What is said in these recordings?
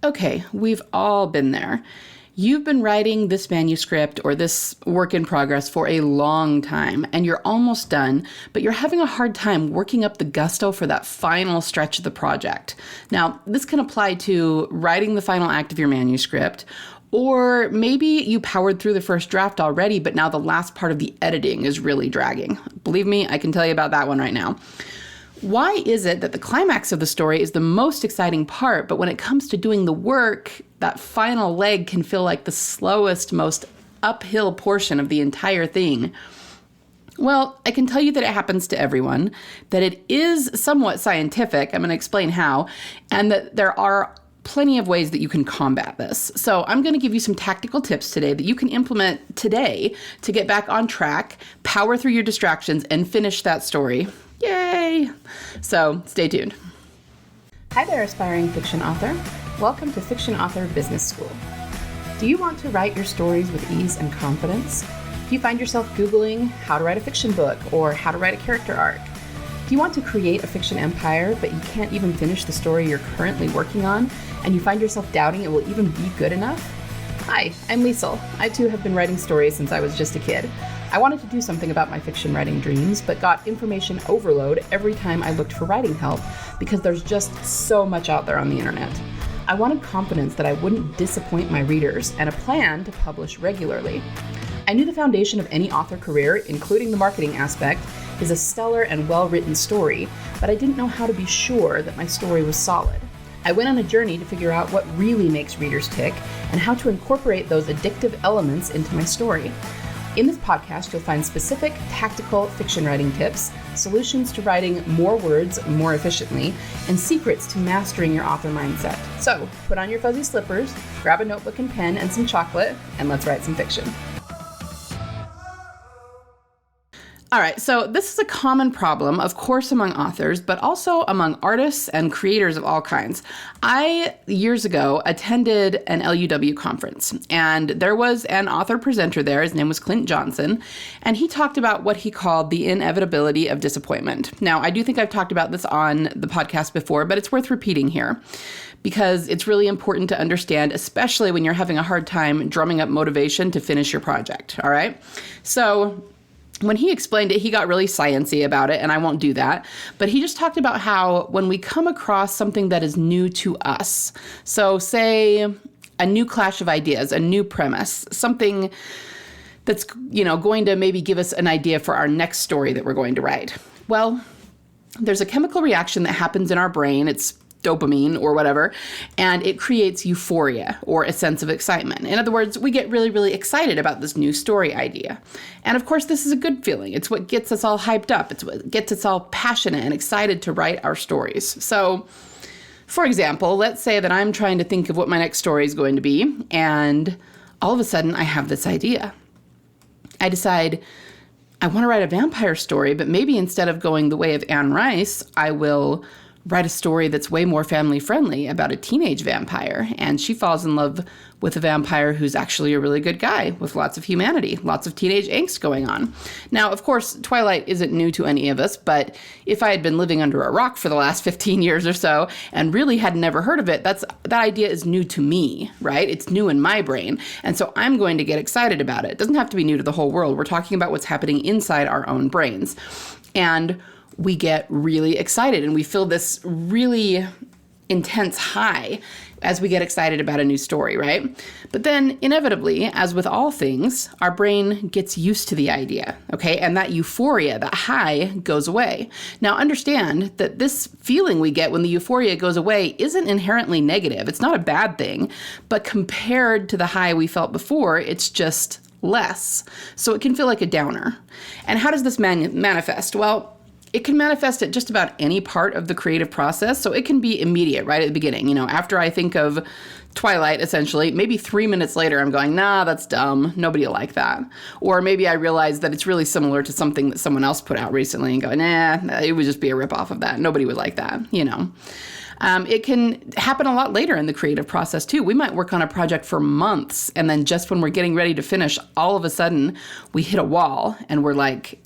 Okay, we've all been there. You've been writing this manuscript or this work in progress for a long time, and you're almost done, but you're having a hard time working up the gusto for that final stretch of the project. Now, this can apply to writing the final act of your manuscript, or maybe you powered through the first draft already, but now the last part of the editing is really dragging. Believe me, I can tell you about that one right now. Why is it that the climax of the story is the most exciting part, but when it comes to doing the work, that final leg can feel like the slowest, most uphill portion of the entire thing? Well, I can tell you that it happens to everyone, that it is somewhat scientific, I'm going to explain how, and that there are plenty of ways that you can combat this. So I'm going to give you some tactical tips today that you can implement today to get back on track, power through your distractions, and finish that story. Yay! So stay tuned. Hi there, aspiring fiction author. Welcome to Fiction Author Business School. Do you want to write your stories with ease and confidence? Do you find yourself Googling how to write a fiction book or how to write a character arc? Do you want to create a fiction empire, but you can't even finish the story you're currently working on, and you find yourself doubting it will even be good enough? Hi, I'm Liesl. I too have been writing stories since I was just a kid. I wanted to do something about my fiction writing dreams, but got information overload every time I looked for writing help because there's just so much out there on the internet. I wanted confidence that I wouldn't disappoint my readers and a plan to publish regularly. I knew the foundation of any author career, including the marketing aspect, is a stellar and well-written story, but I didn't know how to be sure that my story was solid. I went on a journey to figure out what really makes readers tick and how to incorporate those addictive elements into my story. In this podcast, you'll find specific tactical fiction writing tips, solutions to writing more words more efficiently, and secrets to mastering your author mindset. So put on your fuzzy slippers, grab a notebook and pen and some chocolate, and let's write some fiction. All right, so this is a common problem, of course, among authors, but also among artists and creators of all kinds. I, years ago, attended an LUW conference, and there was an author presenter there. His name was Clint Johnson, and he talked about what he called the inevitability of disappointment. Now, I do think I've talked about this on the podcast before, but it's worth repeating here because it's really important to understand, especially when you're having a hard time drumming up motivation to finish your project, all right? So when he explained it, he got really sciencey about it, and I won't do that. But he just talked about how when we come across something that is new to us, so say a new clash of ideas, a new premise, something that's, going to maybe give us an idea for our next story that we're going to write. Well, there's a chemical reaction that happens in our brain. It's dopamine or whatever, and it creates euphoria or a sense of excitement. In other words, we get really, really excited about this new story idea. And of course, this is a good feeling. It's what gets us all hyped up. It's what gets us all passionate and excited to write our stories. So, for example, let's say that I'm trying to think of what my next story is going to be, and all of a sudden I have this idea. I decide I want to write a vampire story, but maybe instead of going the way of Anne Rice, I will write a story that's way more family friendly about a teenage vampire. And she falls in love with a vampire who's actually a really good guy with lots of humanity, lots of teenage angst going on. Now, of course, Twilight isn't new to any of us, but if I had been living under a rock for the last 15 years or so and really had never heard of it, that idea is new to me, right? It's new in my brain. And so I'm going to get excited about it. It doesn't have to be new to the whole world. We're talking about what's happening inside our own brains. And we get really excited and we feel this really intense high as we get excited about a new story, right? But then inevitably, as with all things, our brain gets used to the idea, okay? And that euphoria, that high, goes away. Now understand that this feeling we get when the euphoria goes away isn't inherently negative. It's not a bad thing, but compared to the high we felt before, it's just less. So it can feel like a downer. And how does this manifest? Well, it can manifest at just about any part of the creative process. So it can be immediate, right at the beginning. After I think of Twilight, essentially, maybe 3 minutes later, I'm going, nah, that's dumb. Nobody will like that. Or maybe I realize that it's really similar to something that someone else put out recently and go, nah, it would just be a ripoff of that. Nobody would like that, It can happen a lot later in the creative process, too. We might work on a project for months, and then just when we're getting ready to finish, all of a sudden, we hit a wall, and we're like,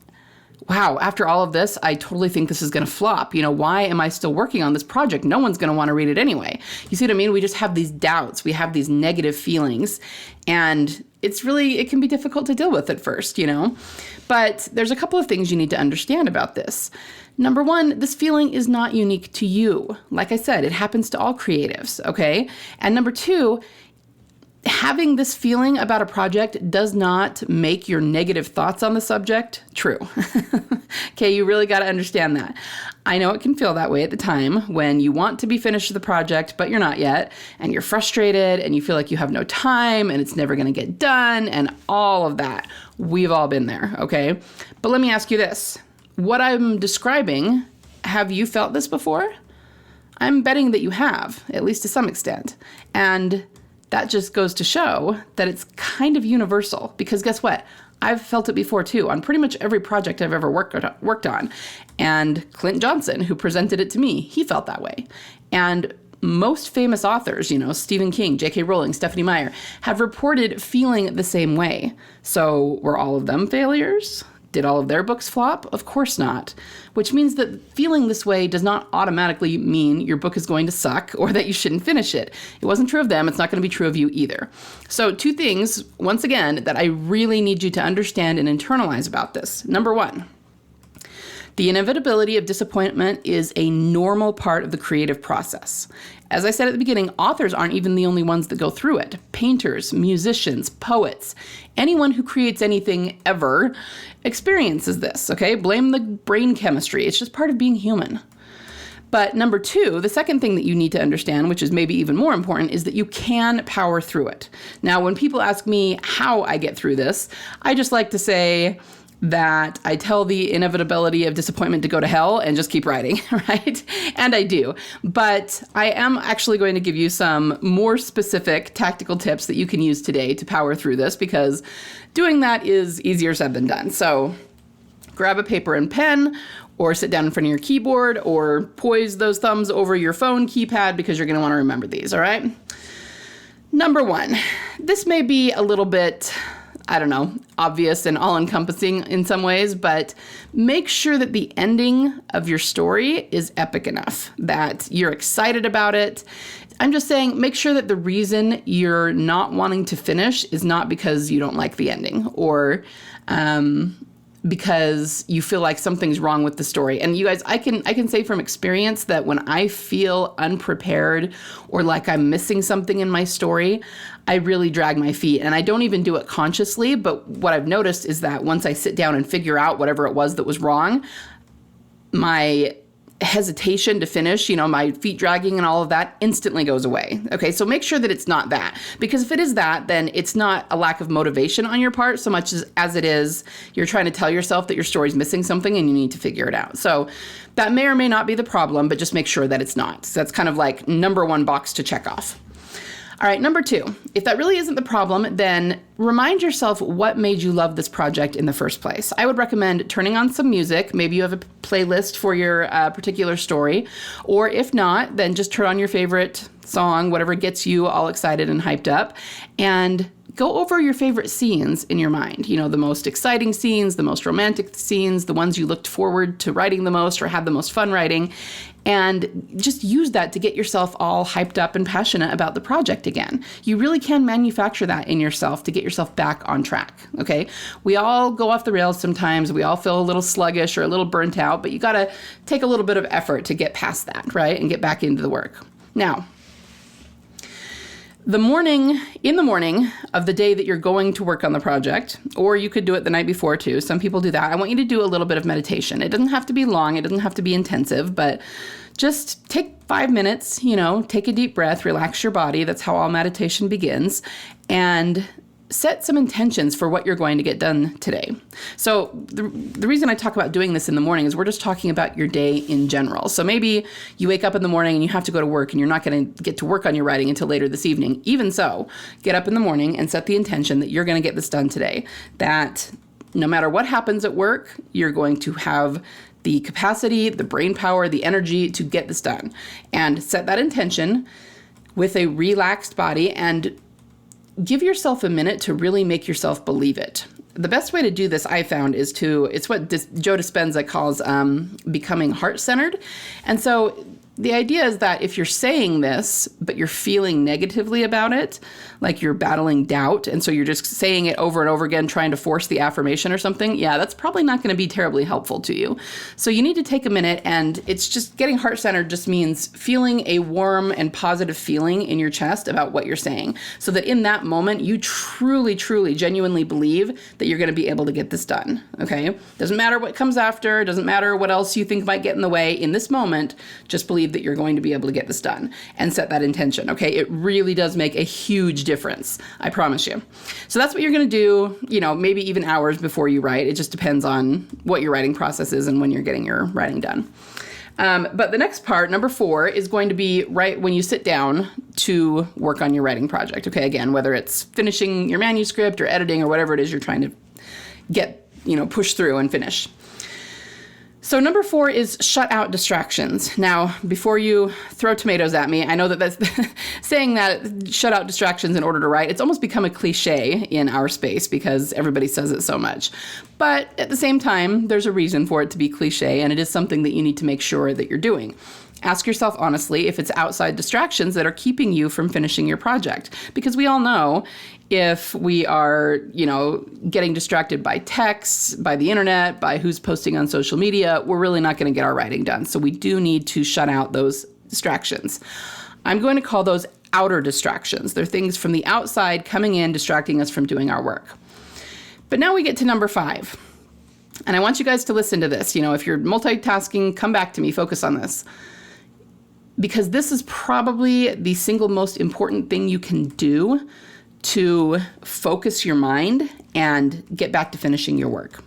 wow, after all of this, I totally think this is going to flop. Why am I still working on this project? No one's going to want to read it anyway. You see what I mean? We just have these doubts. We have these negative feelings, and it can be difficult to deal with at first, But there's a couple of things you need to understand about this. Number one, this feeling is not unique to you. Like I said, it happens to all creatives, okay? And number two, having this feeling about a project does not make your negative thoughts on the subject true. Okay, you really got to understand that. I know it can feel that way at the time when you want to be finished with the project, but you're not yet, and you're frustrated, and you feel like you have no time, and it's never going to get done, and all of that. We've all been there, okay? But let me ask you this. What I'm describing, have you felt this before? I'm betting that you have, at least to some extent. And that just goes to show that it's kind of universal, because guess what? I've felt it before too, on pretty much every project I've ever worked on. And Clint Johnson, who presented it to me, he felt that way. And most famous authors, Stephen King, J.K. Rowling, Stephanie Meyer, have reported feeling the same way. So were all of them failures? Did all of their books flop? Of course not. Which means that feeling this way does not automatically mean your book is going to suck or that you shouldn't finish it. It wasn't true of them. It's not going to be true of you either. So 2 things, once again, that I really need you to understand and internalize about this. Number 1, the inevitability of disappointment is a normal part of the creative process. As I said at the beginning, authors aren't even the only ones that go through it. Painters, musicians, poets, anyone who creates anything ever experiences this, okay? Blame the brain chemistry. It's just part of being human. But number 2, the second thing that you need to understand, which is maybe even more important, is that you can power through it. Now, when people ask me how I get through this, I just like to say that I tell the inevitability of disappointment to go to hell and just keep writing, right? And I do. But I am actually going to give you some more specific tactical tips that you can use today to power through this, because doing that is easier said than done. So grab a paper and pen, or sit down in front of your keyboard, or poise those thumbs over your phone keypad, because you're going to want to remember these, all right? Number 1, this may be a little bit, obvious and all-encompassing in some ways, but make sure that the ending of your story is epic enough, that you're excited about it. I'm just saying, make sure that the reason you're not wanting to finish is not because you don't like the ending, or because you feel like something's wrong with the story. And you guys, I can say from experience that when I feel unprepared or like I'm missing something in my story, I really drag my feet. And I don't even do it consciously, but what I've noticed is that once I sit down and figure out whatever it was that was wrong, my hesitation to finish, my feet dragging and all of that instantly goes away. Okay, so make sure that it's not that, because if it is that, then it's not a lack of motivation on your part so much as it is you're trying to tell yourself that your story's missing something and you need to figure it out. So that may or may not be the problem, but just make sure that it's not. So that's kind of like number 1 box to check off. All right, number 2, if that really isn't the problem, then remind yourself what made you love this project in the first place. I would recommend turning on some music. Maybe you have a playlist for your particular story, or if not, then just turn on your favorite song, whatever gets you all excited and hyped up, and go over your favorite scenes in your mind. The most exciting scenes, the most romantic scenes, the ones you looked forward to writing the most or had the most fun writing, and just use that to get yourself all hyped up and passionate about the project again. You really can manufacture that in yourself to get yourself back on track, okay? We all go off the rails sometimes. We all feel a little sluggish or a little burnt out, but you gotta take a little bit of effort to get past that, right? And get back into the work. Now, in the morning of the day that you're going to work on the project, or you could do it the night before too. Some people do that. I want you to do a little bit of meditation. It doesn't have to be long. It doesn't have to be intensive, but just take 5 minutes, take a deep breath, relax your body. That's how all meditation begins. And set some intentions for what you're going to get done today. So the reason I talk about doing this in the morning is we're just talking about your day in general. So maybe you wake up in the morning and you have to go to work and you're not going to get to work on your writing until later this evening. Even so, get up in the morning and set the intention that you're going to get this done today. That no matter what happens at work, you're going to have the capacity, the brain power, the energy to get this done. And set that intention with a relaxed body and give yourself a minute to really make yourself believe it. the best way to do this, I found, is it's what Joe Dispenza calls becoming heart-centered. And so the idea is that if you're saying this, but you're feeling negatively about it, like you're battling doubt, and so you're just saying it over and over again, trying to force the affirmation or something, yeah, that's probably not going to be terribly helpful to you. So you need to take a minute, and it's just getting heart-centered just means feeling a warm and positive feeling in your chest about what you're saying, so that in that moment, you truly, truly, genuinely believe that you're going to be able to get this done, okay? Doesn't matter what comes after, doesn't matter what else you think might get in the way. In this moment, just believe that you're going to be able to get this done and set that intention, okay? It really does make a huge difference, I promise you. So that's what you're going to do, maybe even hours before you write. It just depends on what your writing process is and when you're getting your writing done. But the next part, number 4, is going to be right when you sit down to work on your writing project, okay? Again, whether it's finishing your manuscript or editing or whatever it is you're trying to get, push through and finish. So number 4 is shut out distractions. Now, before you throw tomatoes at me, I know that that's saying that shut out distractions in order to write, it's almost become a cliche in our space because everybody says it so much. But at the same time, there's a reason for it to be cliche, and it is something that you need to make sure that you're doing. Ask yourself honestly if it's outside distractions that are keeping you from finishing your project. Because we all know if we are, getting distracted by texts, by the internet, by who's posting on social media, we're really not going to get our writing done. So we do need to shut out those distractions. I'm going to call those outer distractions. They're things from the outside coming in, distracting us from doing our work. But now we get to number 5. And I want you guys to listen to this. If you're multitasking, come back to me, focus on this. Because this is probably the single most important thing you can do to focus your mind and get back to finishing your work.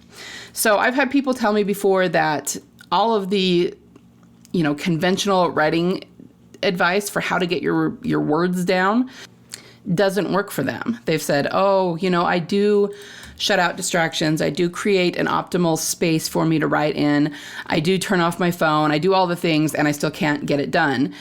So I've had people tell me before that all of the, conventional writing advice for how to get your words down doesn't work for them. They've said, I do shut out distractions. I do create an optimal space for me to write in. I do turn off my phone. I do all the things, and I still can't get it done.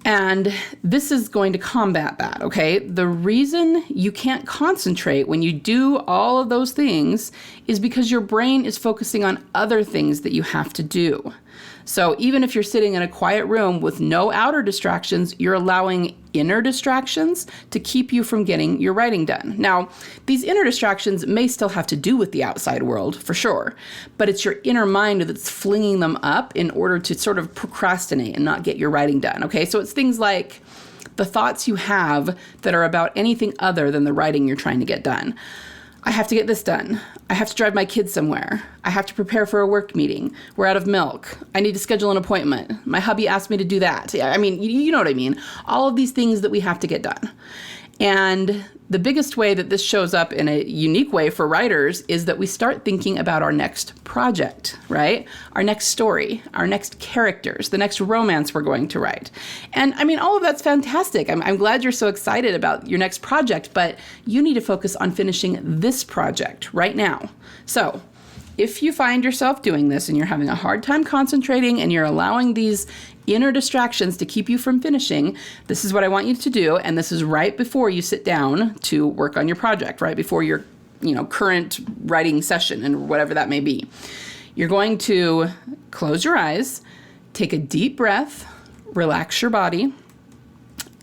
And this is going to combat that, okay? The reason you can't concentrate when you do all of those things is because your brain is focusing on other things that you have to do. So even if you're sitting in a quiet room with no outer distractions, you're allowing inner distractions to keep you from getting your writing done. Now, these inner distractions may still have to do with the outside world, for sure, but it's your inner mind that's flinging them up in order to sort of procrastinate and not get your writing done, okay? So it's things like the thoughts you have that are about anything other than the writing you're trying to get done. I have to get this done. I have to drive my kids somewhere. I have to prepare for a work meeting. We're out of milk. I need to schedule an appointment. My hubby asked me to do that. I mean, you know what I mean. All of these things that we have to get done. And the biggest way that this shows up in a unique way for writers is that we start thinking about our next project, right? Our next story, our next characters, the next romance we're going to write. And I mean, all of that's fantastic. I'm glad you're so excited about your next project, but you need to focus on finishing this project right now. So if you find yourself doing this and you're having a hard time concentrating and you're allowing these inner distractions to keep you from finishing, this is what I want you to do. And this is right before you sit down to work on your project, right before your current writing session and whatever that may be. You're going to close your eyes, take a deep breath, relax your body,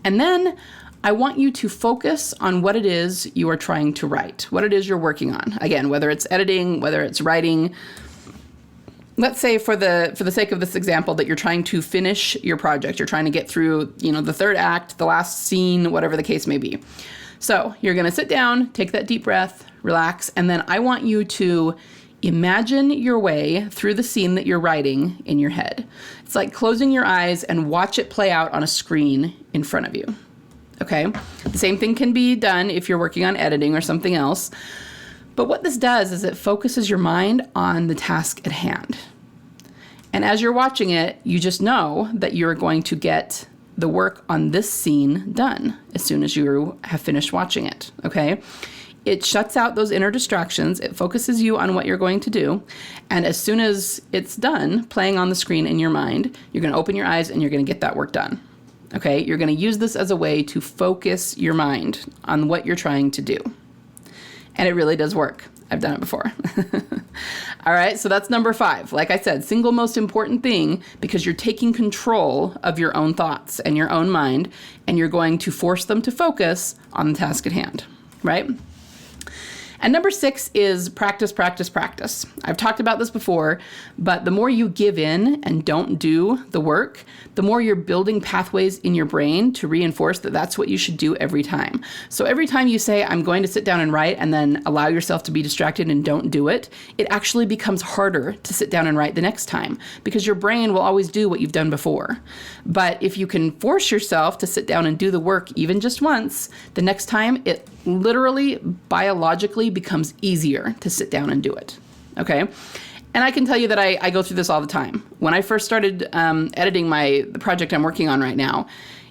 and then I want you to focus on what it is you are trying to write, what it is you're working on. Again, whether it's editing, whether it's writing. Let's say for the sake of this example that you're trying to finish your project. You're trying to get through, the third act, the last scene, whatever the case may be. So you're going to sit down, take that deep breath, relax, and then I want you to imagine your way through the scene that you're writing in your head. It's like closing your eyes and watch it play out on a screen in front of you. Okay? The same thing can be done if you're working on editing or something else. But what this does is it focuses your mind on the task at hand. And as you're watching it, you just know that you're going to get the work on this scene done as soon as you have finished watching it, okay? It shuts out those inner distractions. It focuses you on what you're going to do. And as soon as it's done playing on the screen in your mind, you're going to open your eyes and you're going to get that work done, okay? You're going to use this as a way to focus your mind on what you're trying to do. And it really does work. I've done it before. All right, so that's number 5. Like I said, single most important thing, because you're taking control of your own thoughts and your own mind, and you're going to force them to focus on the task at hand, right? And number 6 is practice, practice, practice. I've talked about this before, but the more you give in and don't do the work, the more you're building pathways in your brain to reinforce that that's what you should do every time. So every time you say, I'm going to sit down and write, and then allow yourself to be distracted and don't do it, it actually becomes harder to sit down and write the next time, because your brain will always do what you've done before. But if you can force yourself to sit down and do the work even just once, the next time it literally biologically becomes easier to sit down and do it. Okay. And I can tell you that I go through this all the time. When I first started editing the project I'm working on right now,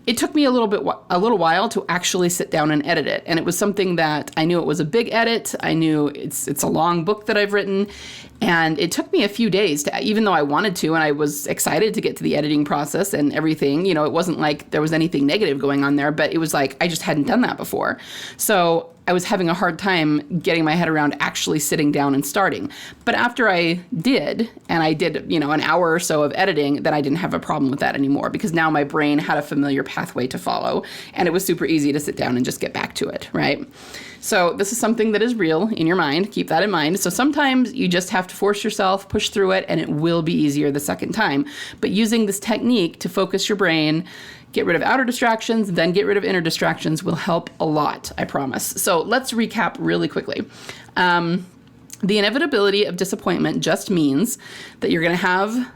it took me a little while to actually sit down and edit it. And it was something that I knew it was a big edit. I knew it's a long book that I've written. And it took me a few days to, even though I wanted to, and I was excited to get to the editing process and everything, it wasn't like there was anything negative going on there, but it was like, I just hadn't done that before. So I was having a hard time getting my head around actually sitting down and starting. But after I did, and I did, an hour or so of editing, then I didn't have a problem with that anymore, because now my brain had a familiar pathway to follow, and it was super easy to sit down and just get back to it, right? So this is something that is real in your mind. Keep that in mind. So sometimes you just have to force yourself, push through it, and it will be easier the second time. But using this technique to focus your brain, get rid of outer distractions, then get rid of inner distractions will help a lot, I promise. So let's recap really quickly. The inevitability of disappointment just means that you're going to have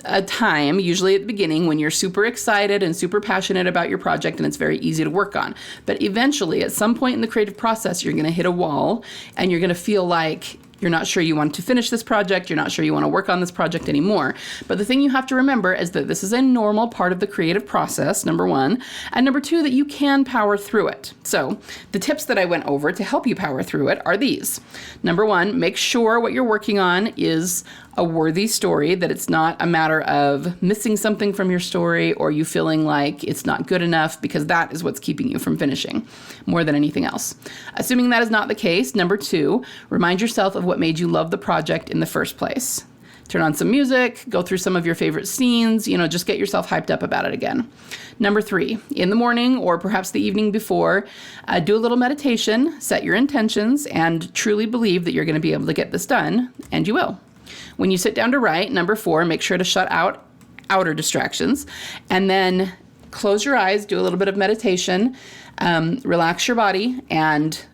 a time, usually at the beginning, when you're super excited and super passionate about your project and it's very easy to work on. But eventually, at some point in the creative process, you're going to hit a wall and you're going to feel like you're not sure you want to finish this project. You're not sure you want to work on this project anymore. But the thing you have to remember is that this is a normal part of the creative process, number 1. And number 2, that you can power through it. So the tips that I went over to help you power through it are these. Number 1, make sure what you're working on is a worthy story, that it's not a matter of missing something from your story or you feeling like it's not good enough, because that is what's keeping you from finishing more than anything else. Assuming that is not the case, number 2, remind yourself of what made you love the project in the first place. Turn on some music, go through some of your favorite scenes, just get yourself hyped up about it again. Number 3, in the morning or perhaps the evening before, do a little meditation, set your intentions, and truly believe that you're going to be able to get this done, and you will. When you sit down to write, number 4, make sure to shut out outer distractions, and then close your eyes, do a little bit of meditation, relax your body, and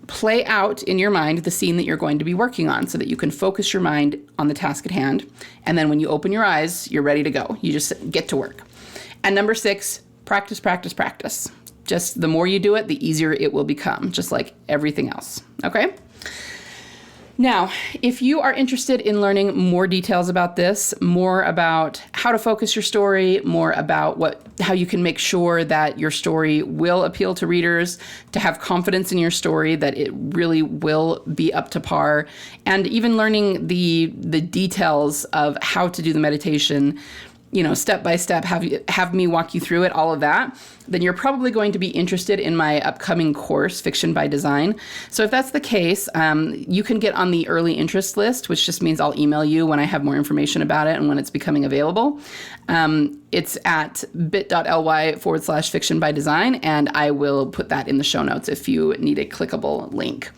play out in your mind the scene that you're going to be working on so that you can focus your mind on the task at hand. And then when you open your eyes, you're ready to go. You just get to work. And number 6, practice, practice, practice. Just the more you do it, the easier it will become, just like everything else. Okay? Now, if you are interested in learning more details about this, more about how to focus your story, more about how you can make sure that your story will appeal to readers, to have confidence in your story, that it really will be up to par, and even learning the details of how to do the meditation, step by step, have me walk you through it, all of that, then you're probably going to be interested in my upcoming course, Fiction by Design. So if that's the case, you can get on the early interest list, which just means I'll email you when I have more information about it and when it's becoming available. It's at bit.ly/fiction by design, and I will put that in the show notes if you need a clickable link.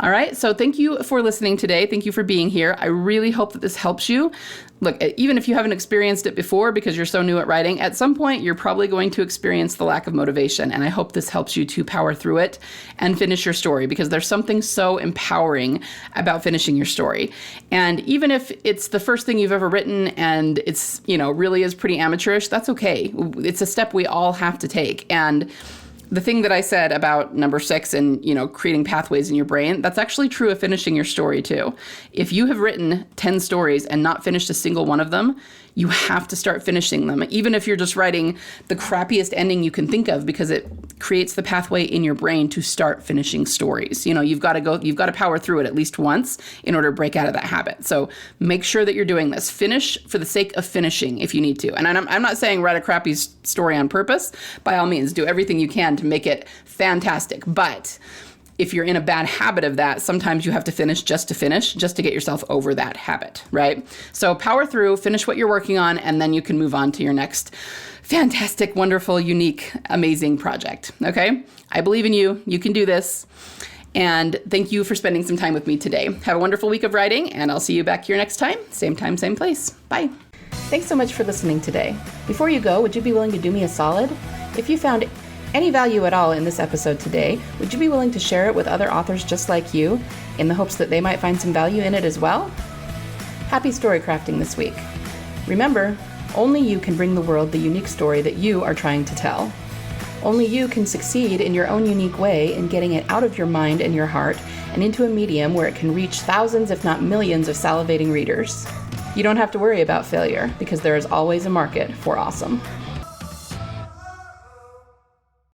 All right, so thank you for listening today. Thank you for being here. I really hope that this helps you. Look, even if you haven't experienced it before because you're so new at writing, at some point you're probably going to experience the lack of motivation, and I hope this helps you to power through it and finish your story, because there's something so empowering about finishing your story. And even if it's the first thing you've ever written and it's, really is pretty amateurish, that's okay. It's a step we all have to take. And the thing that I said about number 6 and, creating pathways in your brain, that's actually true of finishing your story too. If you have written 10 stories and not finished a single one of them, you have to start finishing them, even if you're just writing the crappiest ending you can think of, because it creates the pathway in your brain to start finishing stories. You've got to power through it at least once in order to break out of that habit. So make sure that you're doing this. Finish for the sake of finishing if you need to. And I'm not saying write a crappy story on purpose. By all means, do everything you can to make it fantastic. But if you're in a bad habit of that, sometimes you have to finish, just to get yourself over that habit, right? So power through, finish what you're working on, and then you can move on to your next fantastic, wonderful, unique, amazing project, okay? I believe in you. You can do this. And thank you for spending some time with me today. Have a wonderful week of writing, and I'll see you back here next time, same place. Bye. Thanks so much for listening today. Before you go, would you be willing to do me a solid? If you found any value at all in this episode today, would you be willing to share it with other authors just like you, in the hopes that they might find some value in it as well? Happy story crafting this week. Remember, only you can bring the world the unique story that you are trying to tell. Only you can succeed in your own unique way in getting it out of your mind and your heart and into a medium where it can reach thousands, if not millions, of salivating readers. You don't have to worry about failure, because there is always a market for awesome.